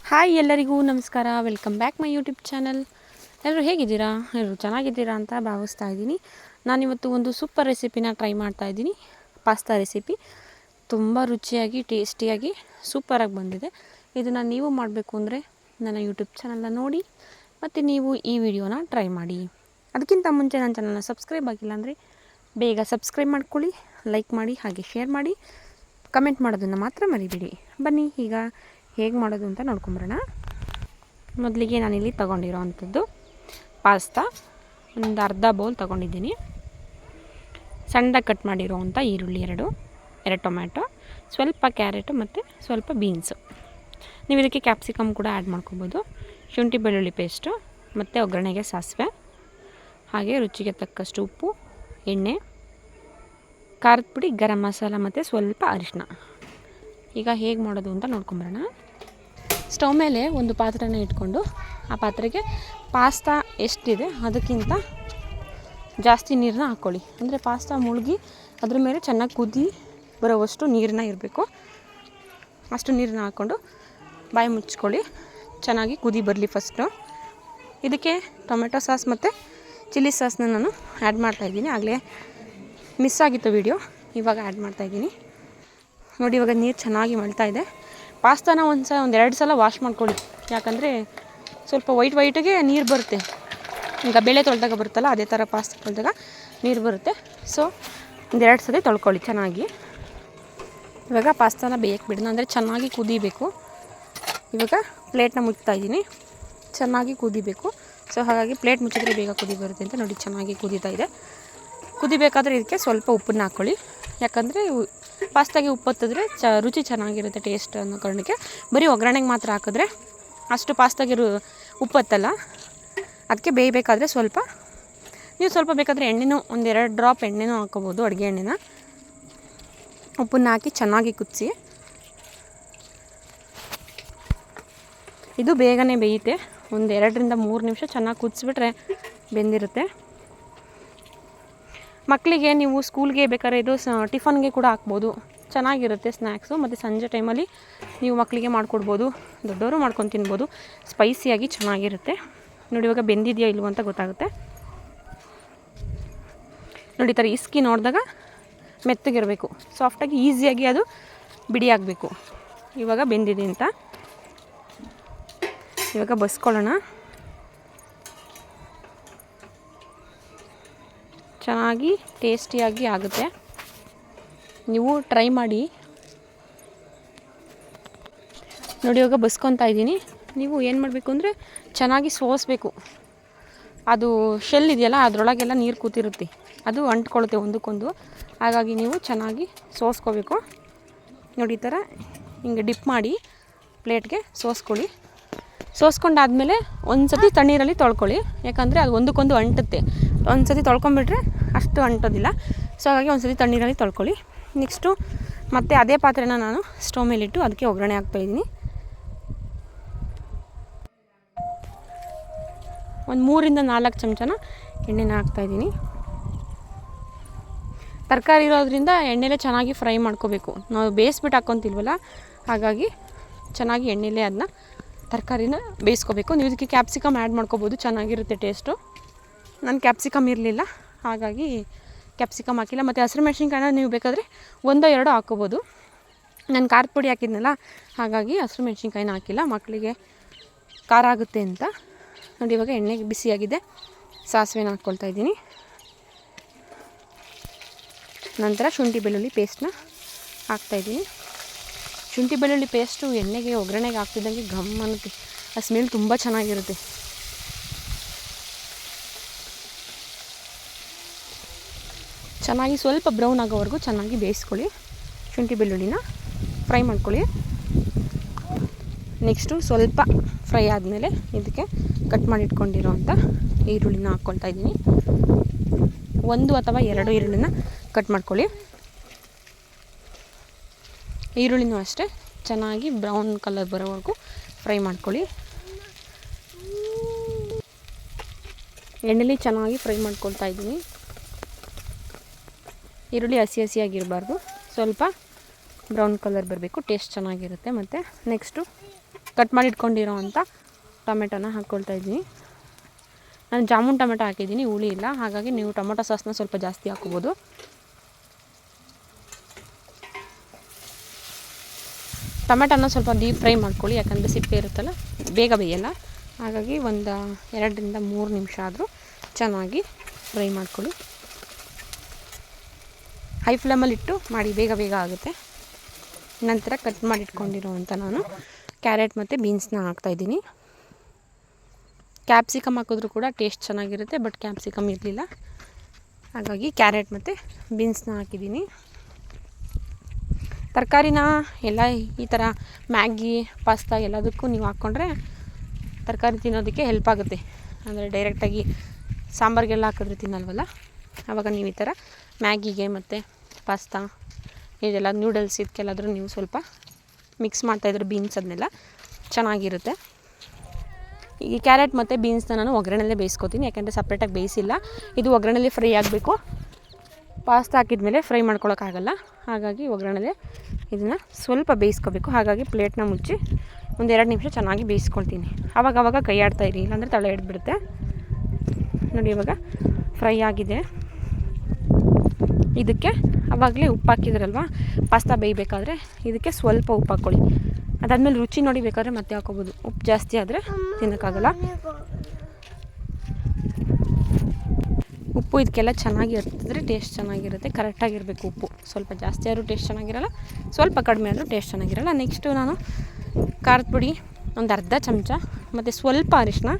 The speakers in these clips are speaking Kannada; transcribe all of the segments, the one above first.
ಹಾಯ್ ಎಲ್ಲರಿಗೂ ನಮಸ್ಕಾರ. Welcome back my YouTube channel. ಎಲ್ಲರೂ ಹೇಗಿದ್ದೀರಾ? ಎಲ್ಲರೂ ಚೆನ್ನಾಗಿದ್ದೀರಾ ಅಂತ ಭಾವಿಸ್ತಾ ಇದ್ದೀನಿ. ನಾನಿವತ್ತು ಒಂದು ಸೂಪರ್ ರೆಸಿಪಿನ ಟ್ರೈ ಮಾಡ್ತಾ ಇದ್ದೀನಿ. ಪಾಸ್ತಾ ರೆಸಿಪಿ ತುಂಬ ರುಚಿಯಾಗಿ ಟೇಸ್ಟಿಯಾಗಿ ಸೂಪರಾಗಿ ಬಂದಿದೆ. ಇದನ್ನು ನೀವು ಮಾಡಬೇಕು ಅಂದರೆ ನನ್ನ ಯೂಟ್ಯೂಬ್ ಚಾನಲ್ನ ನೋಡಿ ಮತ್ತು ನೀವು ಈ ವಿಡಿಯೋನ ಟ್ರೈ ಮಾಡಿ. ಅದಕ್ಕಿಂತ ಮುಂಚೆ ನನ್ನ ಚಾನಲ್ನ ಸಬ್ಸ್ಕ್ರೈಬ್ ಆಗಿಲ್ಲ ಅಂದರೆ ಬೇಗ ಸಬ್ಸ್ಕ್ರೈಬ್ ಮಾಡ್ಕೊಳ್ಳಿ, ಲೈಕ್ ಮಾಡಿ, ಹಾಗೆ ಶೇರ್ ಮಾಡಿ, ಕಮೆಂಟ್ ಮಾಡೋದನ್ನು ಮಾತ್ರ ಮರಿಬೇಡಿ. ಬನ್ನಿ ಈಗ ಹೇಗೆ ಮಾಡೋದು ಅಂತ ನೋಡ್ಕೊಂಬರೋಣ. ಮೊದಲಿಗೆ ನಾನಿಲ್ಲಿ ತೊಗೊಂಡಿರೋ ಅಂಥದ್ದು ಪಾಸ್ತಾ ಒಂದು ಅರ್ಧ ಬೌಲ್ ತೊಗೊಂಡಿದ್ದೀನಿ. ಸಣ್ಣದಾಗಿ ಕಟ್ ಮಾಡಿರೋ ಅಂಥ ಈರುಳ್ಳಿ ಎರಡು ಟೊಮ್ಯಾಟೊ, ಸ್ವಲ್ಪ ಕ್ಯಾರೆಟು ಮತ್ತು ಸ್ವಲ್ಪ ಬೀನ್ಸು. ನೀವು ಇದಕ್ಕೆ ಕ್ಯಾಪ್ಸಿಕಮ್ ಕೂಡ ಆ್ಯಡ್ ಮಾಡ್ಕೊಬೋದು. ಶುಂಠಿ ಬೆಳ್ಳುಳ್ಳಿ ಪೇಸ್ಟು ಮತ್ತು ಒಗ್ಗರಣೆಗೆ ಸಾಸಿವೆ, ಹಾಗೆ ರುಚಿಗೆ ತಕ್ಕಷ್ಟು ಉಪ್ಪು, ಎಣ್ಣೆ, ಖಾರದ ಪುಡಿ, ಗರಂ ಮಸಾಲ ಮತ್ತು ಸ್ವಲ್ಪ ಅರಿಶಿನ. ಈಗ ಹೇಗೆ ಮಾಡೋದು ಅಂತ ನೋಡ್ಕೊಂಬರೋಣ. ಸ್ಟವ್ ಮೇಲೆ ಒಂದು ಪಾತ್ರೆನ ಇಟ್ಕೊಂಡು ಆ ಪಾತ್ರೆಗೆ ಪಾಸ್ತಾ ಎಷ್ಟಿದೆ ಅದಕ್ಕಿಂತ ಜಾಸ್ತಿ ನೀರನ್ನ ಹಾಕ್ಕೊಳ್ಳಿ. ಅಂದರೆ ಪಾಸ್ತಾ ಮುಳುಗಿ ಅದ್ರ ಮೇಲೆ ಚೆನ್ನಾಗಿ ಕುದಿ ಬರೋವಷ್ಟು ನೀರನ್ನ ಇರಬೇಕು. ಅಷ್ಟು ನೀರನ್ನ ಹಾಕ್ಕೊಂಡು ಬಾಯಿ ಮುಚ್ಕೊಳ್ಳಿ. ಚೆನ್ನಾಗಿ ಕುದಿ ಬರಲಿ ಫಸ್ಟು. ಇದಕ್ಕೆ ಟೊಮೆಟೊ ಸಾಸ್ ಮತ್ತು ಚಿಲ್ಲಿ ಸಾಸ್ನ ನಾನು ಆ್ಯಡ್ ಮಾಡ್ತಾಯಿದ್ದೀನಿ. ಆಗಲೇ ಮಿಸ್ ಆಗಿತ್ತು ವಿಡಿಯೋ, ಇವಾಗ ಆ್ಯಡ್ ಮಾಡ್ತಾಯಿದ್ದೀನಿ. ನೋಡಿ, ಇವಾಗ ನೀರು ಚೆನ್ನಾಗಿ ಮಳ್ತಾ ಇದೆ. ಪಾಸ್ತಾನ ಒಂದೆರಡು ಸಲ ವಾಶ್ ಮಾಡ್ಕೊಳ್ಳಿ, ಯಾಕಂದರೆ ಸ್ವಲ್ಪ ವೈಟಿಗೆ ನೀರು ಬರುತ್ತೆ. ಈಗ ಬೇಳೆ ತೊಳೆದಾಗ ಬರುತ್ತಲ್ಲ, ಅದೇ ಥರ ಪಾಸ್ತಾ ತೊಳೆದಾಗ ನೀರು ಬರುತ್ತೆ. ಸೊ ಒಂದೆರಡು ಸಲ ತೊಳ್ಕೊಳ್ಳಿ ಚೆನ್ನಾಗಿ. ಇವಾಗ ಪಾಸ್ತಾನ ಬೇಯಕ್ಕೆ ಬಿಡೋಣ, ಅಂದರೆ ಚೆನ್ನಾಗಿ ಕುದಿಬೇಕು. ಇವಾಗ ಪ್ಲೇಟ್ನ ಮುಚ್ತಾಯಿದ್ದೀನಿ. ಚೆನ್ನಾಗಿ ಕುದಿಬೇಕು. ಸೊ ಹಾಗಾಗಿ ಪ್ಲೇಟ್ ಮುಚ್ಚಿದ್ರೆ ಬೇಗ ಕುದಿ ಬರುತ್ತೆ ಅಂತ. ನೋಡಿ, ಚೆನ್ನಾಗಿ ಕುದೀತಾ ಇದೆ. ಕುದಿಬೇಕಾದ್ರೆ ಇದಕ್ಕೆ ಸ್ವಲ್ಪ ಉಪ್ಪನ್ನ ಹಾಕ್ಕೊಳ್ಳಿ, ಯಾಕಂದರೆ ಪಾಸ್ತಾಗೆ ಉಪ್ಪು ಹತ್ತಿದ್ರೆ ರುಚಿ ಚೆನ್ನಾಗಿರುತ್ತೆ ಟೇಸ್ಟ್ ಅನ್ನೋ ಕಾರಣಕ್ಕೆ. ಬರೀ ಒಗ್ಗರಣೆಗೆ ಮಾತ್ರ ಹಾಕಿದ್ರೆ ಅಷ್ಟು ಪಾಸ್ತಾಗೆ ಉಪ್ಪು ಹತ್ತಲ್ಲ. ಅದಕ್ಕೆ ಬೇಯಬೇಕಾದ್ರೆ ನೀವು ಸ್ವಲ್ಪ ಬೇಕಾದರೆ ಎಣ್ಣೆನೂ ಒಂದೆರಡು ಡ್ರಾಪ್ ಎಣ್ಣೆನೂ ಹಾಕ್ಕೋಬೋದು, ಅಡುಗೆ ಎಣ್ಣೆನ. ಉಪ್ಪನ್ನ ಹಾಕಿ ಚೆನ್ನಾಗಿ ಕುದಿಸಿ. ಇದು ಬೇಗನೆ ಬೇಯುತ್ತೆ. ಒಂದು 2-3 ನಿಮಿಷ ಚೆನ್ನಾಗಿ ಕುದಿಸ್ಬಿಟ್ರೆ ಬೆಂದಿರುತ್ತೆ. ಮಕ್ಕಳಿಗೆ ನೀವು ಸ್ಕೂಲ್ಗೆ ಬೇಕಾದ್ರೆ ಇದು ಟಿಫನ್ಗೆ ಕೂಡ ಹಾಕ್ಬೋದು, ಚೆನ್ನಾಗಿರುತ್ತೆ ಸ್ನ್ಯಾಕ್ಸು. ಮತ್ತು ಸಂಜೆ ಟೈಮಲ್ಲಿ ನೀವು ಮಕ್ಕಳಿಗೆ ಮಾಡಿಕೊಡ್ಬೋದು, ದೊಡ್ಡವರು ಮಾಡ್ಕೊಂಡು ತಿನ್ಬೋದು. ಸ್ಪೈಸಿಯಾಗಿ ಚೆನ್ನಾಗಿರುತ್ತೆ. ನೋಡಿ, ಇವಾಗ ಬೆಂದಿದೆಯಾ ಇಲ್ವೋ ಅಂತ ಗೊತ್ತಾಗುತ್ತೆ. ನೋಡಿ, ಈ ಥರ ಇಸ್ಕಿ ನೋಡಿದಾಗ ಮೆತ್ತಗಿರಬೇಕು, ಸಾಫ್ಟಾಗಿ ಈಸಿಯಾಗಿ ಅದು ಬಿಡಿ ಆಗಬೇಕು. ಇವಾಗ ಬೆಂದಿದೆ ಅಂತ. ಇವಾಗ ಬಸ್ಕೊಳ್ಳೋಣ. ಚೆನ್ನಾಗಿ ಟೇಸ್ಟಿಯಾಗಿ ಆಗುತ್ತೆ. ನೀವು ಟ್ರೈ ಮಾಡಿ. ನೋಡಿ, ಇವಾಗ ಬಸ್ಕೊತಾ ಇದ್ದೀನಿ. ನೀವು ಏನು ಮಾಡಬೇಕು ಅಂದರೆ ಚೆನ್ನಾಗಿ ಸೋಸಬೇಕು. ಅದು ಶೆಲ್ ಇದೆಯಲ್ಲ, ಅದರೊಳಗೆಲ್ಲ ನೀರು ಕೂತಿರುತ್ತೆ, ಅದು ಅಂಟ್ಕೊಳ್ಳುತ್ತೆ ಒಂದಕ್ಕೊಂದು. ಹಾಗಾಗಿ ನೀವು ಚೆನ್ನಾಗಿ ಸೋಸ್ಕೋಬೇಕು. ನೋಡಿ, ಈ ಥರ ಹಿಂಗೆ ಡಿಪ್ ಮಾಡಿ ಪ್ಲೇಟ್ಗೆ ಸೋಸ್ಕೊಳ್ಳಿ. ಸೋಸ್ಕೊಂಡಾದಮೇಲೆ ಒಂದು ಸತಿ ತಣ್ಣೀರಲ್ಲಿ ತೊಳ್ಕೊಳ್ಳಿ, ಯಾಕಂದರೆ ಅದು ಒಂದಕ್ಕೊಂದು ಅಂಟುತ್ತೆ. ಒಂದು ಸತಿ ತೊಳ್ಕೊಂಬಿಟ್ರೆ ಅಷ್ಟು ಅಂಟೋದಿಲ್ಲ. ಸೊ ಹಾಗಾಗಿ ಒಂದು ಸತಿ ತಣ್ಣೀರಲ್ಲಿ ತೊಳ್ಕೊಳ್ಳಿ. ನೆಕ್ಸ್ಟು ಮತ್ತೆ ಅದೇ ಪಾತ್ರೆನ ನಾನು ಸ್ಟವ್ ಮೇಲಿಟ್ಟು ಅದಕ್ಕೆ ಒಗ್ಗರಣೆ ಹಾಕ್ತಾಯಿದ್ದೀನಿ. ಒಂದು 3-4 ಚಮಚನ ಎಣ್ಣೆನ ಹಾಕ್ತಾಯಿದ್ದೀನಿ. ತರಕಾರಿ ಇರೋದ್ರಿಂದ ಎಣ್ಣೆಲೇ ಚೆನ್ನಾಗಿ ಫ್ರೈ ಮಾಡ್ಕೋಬೇಕು. ನಾವು ಬೇಯಿಸ್ಬಿಟ್ಟು ಹಾಕ್ಕೊತಿಲ್ವಲ್ಲ, ಹಾಗಾಗಿ ಚೆನ್ನಾಗಿ ಎಣ್ಣೆಲೇ ಅದನ್ನ ತರಕಾರಿನ ಬೇಯಿಸ್ಕೋಬೇಕು. ನೀವು ಇದಕ್ಕೆ ಕ್ಯಾಪ್ಸಿಕಮ್ ಆ್ಯಡ್ ಮಾಡ್ಕೋಬೋದು, ಚೆನ್ನಾಗಿರುತ್ತೆ ಟೇಸ್ಟು. ನಾನು ಕ್ಯಾಪ್ಸಿಕಮ್ ಇರಲಿಲ್ಲ, ಹಾಗಾಗಿ ಕ್ಯಾಪ್ಸಿಕಮ್ ಹಾಕಿಲ್ಲ. ಮತ್ತು ಹಸಿರು ಮೆಣಸಿನ್ಕಾಯಿನ ನೀವು ಬೇಕಾದರೆ 1-2 ಹಾಕ್ಕೋಬೋದು. ನಾನು ಖಾರದ ಪುಡಿ ಹಾಕಿದ್ನಲ್ಲ, ಹಾಗಾಗಿ ಹಸಿರು ಮೆಣಸಿನ್ಕಾಯಿನ ಹಾಕಿಲ್ಲ, ಮಕ್ಕಳಿಗೆ ಖಾರ ಆಗುತ್ತೆ ಅಂತ. ನೋಡಿ, ಇವಾಗ ಎಣ್ಣೆಗೆ ಬಿಸಿಯಾಗಿದೆ. ಸಾಸಿವೆನ ಹಾಕ್ಕೊಳ್ತಾ ಇದ್ದೀನಿ. ನಂತರ ಶುಂಠಿ ಬೆಳ್ಳುಳ್ಳಿ ಪೇಸ್ಟ್ನ ಹಾಕ್ತಾಯಿದ್ದೀನಿ. ಶುಂಠಿ ಬೆಳ್ಳುಳ್ಳಿ ಪೇಸ್ಟು ಎಣ್ಣೆಗೆ ಒಗ್ಗರಣೆಗೆ ಹಾಕ್ತಿದ್ದಂಗೆ ಘಮ್ ಅನ್ನುತ್ತೆ. ಆ ಸ್ಮೆಲ್ ತುಂಬ ಚೆನ್ನಾಗಿರುತ್ತೆ. ಚೆನ್ನಾಗಿ ಸ್ವಲ್ಪ ಬ್ರೌನ್ ಆಗೋವರೆಗೂ ಚೆನ್ನಾಗಿ ಬೇಯಿಸ್ಕೊಳ್ಳಿ. ಶುಂಠಿ ಬೆಳ್ಳುಳ್ಳಿನ ಫ್ರೈ ಮಾಡ್ಕೊಳ್ಳಿ. ನೆಕ್ಸ್ಟು ಸ್ವಲ್ಪ ಫ್ರೈ ಆದಮೇಲೆ ಇದಕ್ಕೆ ಕಟ್ ಮಾಡಿ ಇಟ್ಕೊಂಡಿರೋಂಥ ಈರುಳ್ಳಿನ ಹಾಕ್ಕೊಳ್ತಾ ಇದ್ದೀನಿ. 1 ಅಥವಾ 2 ಈರುಳ್ಳಿನ ಕಟ್ ಮಾಡ್ಕೊಳ್ಳಿ. ಈರುಳ್ಳಿನೂ ಅಷ್ಟೇ ಚೆನ್ನಾಗಿ ಬ್ರೌನ್ ಕಲರ್ ಬರೋವರೆಗೂ ಫ್ರೈ ಮಾಡ್ಕೊಳ್ಳಿ. ಎಣ್ಣೆಲಿ ಚೆನ್ನಾಗಿ ಫ್ರೈ ಮಾಡ್ಕೊಳ್ತಾ ಇದ್ದೀನಿ. ಈರುಳ್ಳಿ ಹಸಿಯಾಗಿರಬಾರ್ದು, ಸ್ವಲ್ಪ ಬ್ರೌನ್ ಕಲರ್ ಬರಬೇಕು, ಟೇಸ್ಟ್ ಚೆನ್ನಾಗಿರುತ್ತೆ. ಮತ್ತು ನೆಕ್ಸ್ಟು ಕಟ್ ಮಾಡಿ ಇಟ್ಕೊಂಡಿರೋ ಅಂಥ ಟೊಮೆಟೊನ ಹಾಕ್ಕೊಳ್ತಾ ಇದ್ದೀನಿ. ನಾನು ಜಾಮೂನ್ ಟೊಮೆಟೊ ಹಾಕಿದ್ದೀನಿ, ಹುಳಿ ಇಲ್ಲ, ಹಾಗಾಗಿ ನೀವು ಟೊಮೆಟೊ ಸಾಸ್ನ ಸ್ವಲ್ಪ ಜಾಸ್ತಿ ಹಾಕ್ಕೋಬೋದು. ಟೊಮೆಟೊನ ಸ್ವಲ್ಪ ಡೀಪ್ ಫ್ರೈ ಮಾಡ್ಕೊಳ್ಳಿ, ಯಾಕಂದರೆ ಸಿಪ್ಪೆ ಇರುತ್ತಲ್ಲ ಬೇಗ ಬೇಯಲ್ಲ. ಹಾಗಾಗಿ ಒಂದು 2ರಿಂದ 3 ನಿಮಿಷ ಆದರೂ ಚೆನ್ನಾಗಿ ಫ್ರೈ ಮಾಡ್ಕೊಳ್ಳಿ. ಹೈ ಫ್ಲೇಮಲ್ಲಿಟ್ಟು ಮಾಡಿ, ಬೇಗ ಬೇಗ ಆಗುತ್ತೆ. ನಂತರ ಕಟ್ ಮಾಡಿ ಇಟ್ಕೊಂಡಿರೋವಂಥ ನಾನು ಕ್ಯಾರೆಟ್ ಮತ್ತು ಬೀನ್ಸ್ನ ಹಾಕ್ತಾಯಿದ್ದೀನಿ. ಕ್ಯಾಪ್ಸಿಕಮ್ ಹಾಕಿದ್ರೂ ಕೂಡ ಟೇಸ್ಟ್ ಚೆನ್ನಾಗಿರುತ್ತೆ, ಬಟ್ ಕ್ಯಾಪ್ಸಿಕಮ್ ಇರಲಿಲ್ಲ, ಹಾಗಾಗಿ ಕ್ಯಾರೆಟ್ ಮತ್ತು ಬೀನ್ಸ್ನ ಹಾಕಿದ್ದೀನಿ. ತರಕಾರಿನ ಎಲ್ಲ ಈ ಥರ ಮ್ಯಾಗಿ ಪಾಸ್ತಾ ಎಲ್ಲದಕ್ಕೂ ನೀವು ಹಾಕ್ಕೊಂಡ್ರೆ ತರಕಾರಿ ತಿನ್ನೋದಕ್ಕೆ ಹೆಲ್ಪ್ ಆಗುತ್ತೆ. ಅಂದರೆ ಡೈರೆಕ್ಟಾಗಿ ಸಾಂಬಾರಿಗೆಲ್ಲ ಹಾಕಿದ್ರೆ ತಿನ್ನಲ್ವಲ್ಲ, ಆವಾಗ ನೀವು ಈ ಥರ ಮ್ಯಾಗಿಗೆ ಮತ್ತು ಪಾಸ್ತಾ ಇದೆಲ್ಲ ನೂಡಲ್ಸ್ ಇದಕ್ಕೆಲ್ಲಾದರೂ ನೀವು ಸ್ವಲ್ಪ ಮಿಕ್ಸ್ ಮಾಡ್ತಾಯಿದ್ರೆ ಬೀನ್ಸ್ ಅದನ್ನೆಲ್ಲ ಚೆನ್ನಾಗಿರುತ್ತೆ. ಈ ಕ್ಯಾರೆಟ್ ಮತ್ತು ಬೀನ್ಸ್ನ ನಾನು ಒಗ್ಗರಣೆಲ್ಲೇ ಬೇಯಿಸ್ಕೊತೀನಿ, ಯಾಕೆಂದರೆ ಸಪ್ರೇಟಾಗಿ ಬೇಯಿಸಿಲ್ಲ. ಇದು ಒಗ್ಗರಣೆಲ್ಲೇ ಫ್ರೈ ಆಗಬೇಕು. ಪಾಸ್ತಾ ಹಾಕಿದ್ಮೇಲೆ ಫ್ರೈ ಮಾಡ್ಕೊಳಕ್ಕಾಗಲ್ಲ, ಹಾಗಾಗಿ ಒಗ್ಗರಣೆಲ್ಲೇ ಇದನ್ನು ಸ್ವಲ್ಪ ಬೇಯಿಸ್ಕೋಬೇಕು. ಹಾಗಾಗಿ ಪ್ಲೇಟ್ನ ಮುಚ್ಚಿ ಒಂದು 2 ನಿಮಿಷ ಚೆನ್ನಾಗಿ ಬೇಯಿಸ್ಕೊಳ್ತೀನಿ. ಆವಾಗವಾಗ ಕೈ ಆಡ್ತಾಯಿರಿ, ಇಲ್ಲಾಂದರೆ ತಳ ಹಿಡಿದ್ಬಿಡುತ್ತೆ. ನೋಡಿ ಇವಾಗ ಫ್ರೈ ಆಗಿದೆ. ಇದಕ್ಕೆ ಆವಾಗಲೇ ಉಪ್ಪು ಹಾಕಿದ್ರಲ್ವ, ಪಾಸ್ತಾ ಬೇಯಬೇಕಾದ್ರೆ ಇದಕ್ಕೆ ಸ್ವಲ್ಪ ಉಪ್ಪು ಹಾಕ್ಕೊಳ್ಳಿ. ಅದಾದಮೇಲೆ ರುಚಿ ನೋಡಿ ಬೇಕಾದ್ರೆ ಮತ್ತೆ ಹಾಕ್ಕೋಬೋದು. ಉಪ್ಪು ಜಾಸ್ತಿ ಆದರೆ ತಿನ್ನೋಕ್ಕಾಗಲ್ಲ. ಉಪ್ಪು ಇದಕ್ಕೆಲ್ಲ ಚೆನ್ನಾಗಿ ಇರ್ತಿದ್ರೆ ಟೇಸ್ಟ್ ಚೆನ್ನಾಗಿರುತ್ತೆ. ಕರೆಕ್ಟಾಗಿರಬೇಕು ಉಪ್ಪು. ಸ್ವಲ್ಪ ಜಾಸ್ತಿ ಆದರೂ ಟೇಸ್ಟ್ ಚೆನ್ನಾಗಿರಲ್ಲ, ಸ್ವಲ್ಪ ಕಡಿಮೆ ಆದರೂ ಟೇಸ್ಟ್ ಚೆನ್ನಾಗಿರಲ್ಲ. ನೆಕ್ಸ್ಟು ನಾನು ಖಾರದ ಪುಡಿ ಒಂದು ಅರ್ಧ ಚಮಚ ಮತ್ತು ಸ್ವಲ್ಪ ಅರಿಶಿನ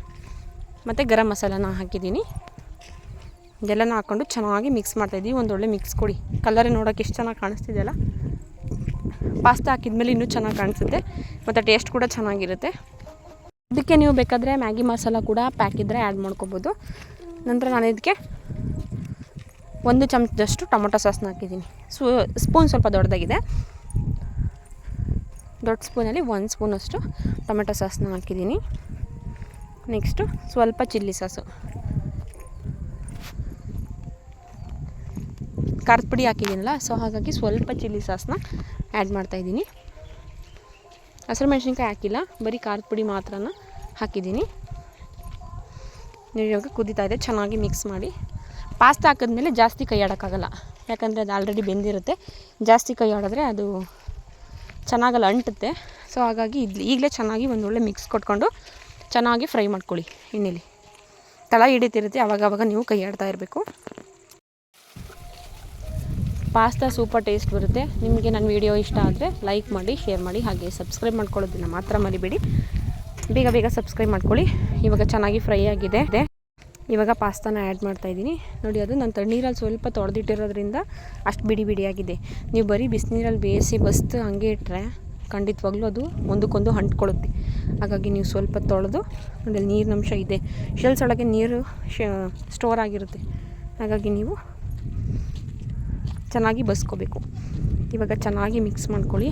ಮತ್ತು ಗರಂ ಮಸಾಲಾನ ಹಾಕಿದ್ದೀನಿ. ಇದೆಲ್ಲನ ಹಾಕ್ಕೊಂಡು ಚೆನ್ನಾಗಿ ಮಿಕ್ಸ್ ಮಾಡ್ತಾಯಿದ್ದೀವಿ. ಒಂದೊಳ್ಳೆ ಮಿಕ್ಸ್ ಕೊಡಿ. ಕಲರೇ ನೋಡೋಕೆ ಎಷ್ಟು ಚೆನ್ನಾಗಿ ಕಾಣಿಸ್ತಿದೆಯಲ್ಲ. ಪಾಸ್ತಾ ಹಾಕಿದ್ಮೇಲೆ ಇನ್ನೂ ಚೆನ್ನಾಗಿ ಕಾಣಿಸುತ್ತೆ ಮತ್ತು ಟೇಸ್ಟ್ ಕೂಡ ಚೆನ್ನಾಗಿರುತ್ತೆ. ಇದಕ್ಕೆ ನೀವು ಬೇಕಾದರೆ ಮ್ಯಾಗಿ ಮಸಾಲ ಕೂಡ ಪ್ಯಾಕ್ ಇದ್ದರೆ ಆ್ಯಡ್ ಮಾಡ್ಕೊಬೋದು. ನಂತರ ನಾನು ಇದಕ್ಕೆ 1 ಚಮಚದಷ್ಟು ಟೊಮೊಟೊ ಸಾಸ್ನ ಹಾಕಿದ್ದೀನಿ. ಸ್ಪೂನ್ ಸ್ವಲ್ಪ ದೊಡ್ಡದಾಗಿದೆ, ದೊಡ್ಡ ಸ್ಪೂನಲ್ಲಿ 1 ಸ್ಪೂನಷ್ಟು ಟೊಮೆಟೊ ಸಾಸ್ನ ಹಾಕಿದ್ದೀನಿ. ನೆಕ್ಸ್ಟು ಸ್ವಲ್ಪ ಚಿಲ್ಲಿ ಸಾಸು, ಖಾರದ ಪುಡಿ ಹಾಕಿದ್ದೀನಲ್ಲ, ಸೊ ಹಾಗಾಗಿ ಸ್ವಲ್ಪ ಚಿಲ್ಲಿ ಸಾಸನ್ನ ಆ್ಯಡ್ ಮಾಡ್ತಾಯಿದ್ದೀನಿ. ಹಸಿರು ಮೆಣಸಿನ್ಕಾಯಿ ಹಾಕಿಲ್ಲ, ಬರೀ ಖಾರದ ಪುಡಿ ಮಾತ್ರನ ಹಾಕಿದ್ದೀನಿ. ನೀವು ಇವಾಗ ಕುದೀತಾ ಇದೆ, ಚೆನ್ನಾಗಿ ಮಿಕ್ಸ್ ಮಾಡಿ. ಪಾಸ್ತಾ ಹಾಕಿದ್ಮೇಲೆ ಜಾಸ್ತಿ ಕೈ ಆಡೋಕ್ಕಾಗಲ್ಲ, ಯಾಕಂದರೆ ಅದು ಆಲ್ರೆಡಿ ಬೆಂದಿರುತ್ತೆ. ಜಾಸ್ತಿ ಕೈ ಆಡಿದ್ರೆ ಅದು ಚೆನ್ನಾಗಲ್ಲ, ಅಂಟುತ್ತೆ. ಸೊ ಹಾಗಾಗಿ ಈಗಲೇ ಚೆನ್ನಾಗಿ ಒಂದೊಳ್ಳೆ ಮಿಕ್ಸ್ ಕೊಟ್ಕೊಂಡು ಚೆನ್ನಾಗಿ ಫ್ರೈ ಮಾಡ್ಕೊಳ್ಳಿ ಎಣ್ಣೆಲಿ. ತಳ ಹಿಡಿತಿರುತ್ತೆ, ಆವಾಗವಾಗ ನೀವು ಕೈ ಆಡ್ತಾ ಇರಬೇಕು. ಪಾಸ್ತಾ ಸೂಪರ್ ಟೇಸ್ಟ್ ಬರುತ್ತೆ. ನಿಮಗೆ ನನ್ನ ವೀಡಿಯೋ ಇಷ್ಟ ಆದರೆ ಲೈಕ್ ಮಾಡಿ, ಶೇರ್ ಮಾಡಿ, ಹಾಗೆ ಸಬ್ಸ್ಕ್ರೈಬ್ ಮಾಡ್ಕೊಳ್ಳೋದನ್ನು ಮಾತ್ರ ಮರಿಬೇಡಿ. ಬೇಗ ಬೇಗ ಸಬ್ಸ್ಕ್ರೈಬ್ ಮಾಡ್ಕೊಳ್ಳಿ. ಇವಾಗ ಚೆನ್ನಾಗಿ ಫ್ರೈ ಆಗಿದೆ. ಇವಾಗ ಪಾಸ್ತಾನ ಆ್ಯಡ್ ಮಾಡ್ತಾಯಿದ್ದೀನಿ. ನೋಡಿ, ಅದು ನಾನು ತಣ್ಣೀರಲ್ಲಿ ಸ್ವಲ್ಪ ತೊಳೆದಿಟ್ಟಿರೋದ್ರಿಂದ ಅಷ್ಟು ಬಿಡಿ ಬಿಡಿಯಾಗಿದೆ. ನೀವು ಬರೀ ಬಿಸಿನೀರಲ್ಲಿ ಬೇಯಿಸಿ ಬಸ್ತು ಹಂಗೆ ಇಟ್ಟರೆ ಖಂಡಿತವಾಗ್ಲೂ ಅದು ಒಂದಕ್ಕೊಂದು ಅಂಟ್ಕೊಳ್ಳುತ್ತೆ. ಹಾಗಾಗಿ ನೀವು ಸ್ವಲ್ಪ ತೊಳೆದು, ನೋಡಿ ನೀರಿನ ಅಂಶ ಇದೆ, ಶೆಲ್ಸ್ ಒಳಗೆ ನೀರು ಸ್ಟೋರ್ ಆಗಿರುತ್ತೆ. ಹಾಗಾಗಿ ನೀವು ಚೆನ್ನಾಗಿ ಬಸ್ಕೋಬೇಕು. ಇವಾಗ ಚೆನ್ನಾಗಿ ಮಿಕ್ಸ್ ಮಾಡ್ಕೊಳ್ಳಿ.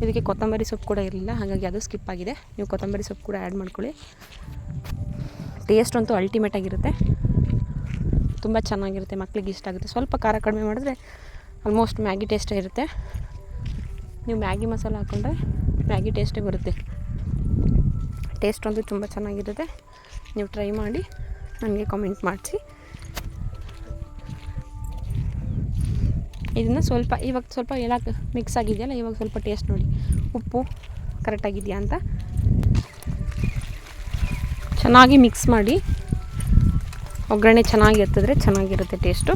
ಇದಕ್ಕೆ ಕೊತ್ತಂಬರಿ ಸೊಪ್ಪು ಕೂಡ ಇರಲಿಲ್ಲ, ಹಾಗಾಗಿ ಅದು ಸ್ಕಿಪ್ ಆಗಿದೆ. ನೀವು ಕೊತ್ತಂಬರಿ ಸೊಪ್ಪು ಕೂಡ ಆ್ಯಡ್ ಮಾಡ್ಕೊಳ್ಳಿ. ಟೇಸ್ಟ್ ಅಂತೂ ಅಲ್ಟಿಮೇಟಾಗಿರುತ್ತೆ, ತುಂಬ ಚೆನ್ನಾಗಿರುತ್ತೆ, ಮಕ್ಕಳಿಗೆ ಇಷ್ಟ ಆಗುತ್ತೆ. ಸ್ವಲ್ಪ ಖಾರ ಕಡಿಮೆ ಮಾಡಿದ್ರೆ ಆಲ್ಮೋಸ್ಟ್ ಮ್ಯಾಗಿ ಟೇಸ್ಟೇ ಇರುತ್ತೆ. ನೀವು ಮ್ಯಾಗಿ ಮಸಾಲ ಹಾಕ್ಕೊಂಡ್ರೆ ಮ್ಯಾಗಿ ಟೇಸ್ಟೇ ಬರುತ್ತೆ. ಟೇಸ್ಟ್ ಅಂತೂ ತುಂಬ ಚೆನ್ನಾಗಿರುತ್ತೆ. ನೀವು ಟ್ರೈ ಮಾಡಿ ನನಗೆ ಕಾಮೆಂಟ್ ಮಾಡಿಸಿ. ಇದನ್ನು ಸ್ವಲ್ಪ ಇವಾಗ ಸ್ವಲ್ಪ ಎಲ್ಲ ಮಿಕ್ಸ್ ಆಗಿದೆಯಲ್ಲ, ಇವಾಗ ಸ್ವಲ್ಪ ಟೇಸ್ಟ್ ನೋಡಿ, ಉಪ್ಪು ಕರೆಕ್ಟಾಗಿದೆಯಾ ಅಂತ ಚೆನ್ನಾಗಿ ಮಿಕ್ಸ್ ಮಾಡಿ. ಒಗ್ಗರಣೆ ಚೆನ್ನಾಗಿ ಎತ್ತಿದ್ರೆ ಚೆನ್ನಾಗಿರುತ್ತೆ ಟೇಸ್ಟು.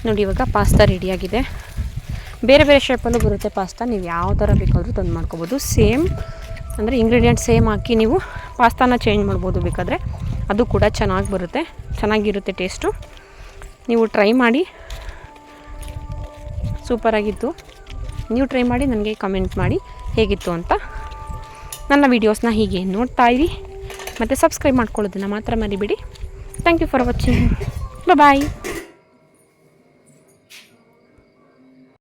ನೋಡಿ, ಇವಾಗ ಪಾಸ್ತಾ ರೆಡಿಯಾಗಿದೆ. ಬೇರೆ ಬೇರೆ ಶೇಪಲ್ಲೂ ಬರುತ್ತೆ ಪಾಸ್ತಾ, ನೀವು ಯಾವ ಥರ ಬೇಕಾದರೂ ತಂದು ಮಾಡ್ಕೊಬೋದು. ಸೇಮ್ ಅಂದರೆ ಇಂಗ್ರೀಡಿಯೆಂಟ್ ಸೇಮ್ ಹಾಕಿ ನೀವು ಪಾಸ್ತಾನ ಚೇಂಜ್ ಮಾಡ್ಬೋದು ಬೇಕಾದರೆ, ಅದು ಕೂಡ ಚೆನ್ನಾಗಿ ಬರುತ್ತೆ, ಚೆನ್ನಾಗಿರುತ್ತೆ ಟೇಸ್ಟು. ನೀವು ಟ್ರೈ ಮಾಡಿ. ಸೂಪರಾಗಿತ್ತು. ನೀವು ಟ್ರೈ ಮಾಡಿ ನನಗೆ ಕಮೆಂಟ್ ಮಾಡಿ ಹೇಗಿತ್ತು ಅಂತ. ನನ್ನ ವೀಡಿಯೋಸ್ನ ಹೀಗೆ ನೋಡ್ತಾ ಇರಿ ಮತ್ತು ಸಬ್ಸ್ಕ್ರೈಬ್ ಮಾಡ್ಕೊಳ್ಳೋದನ್ನು ಮಾತ್ರ ಮರಿಬೇಡಿ. Thank you for watching. Bye.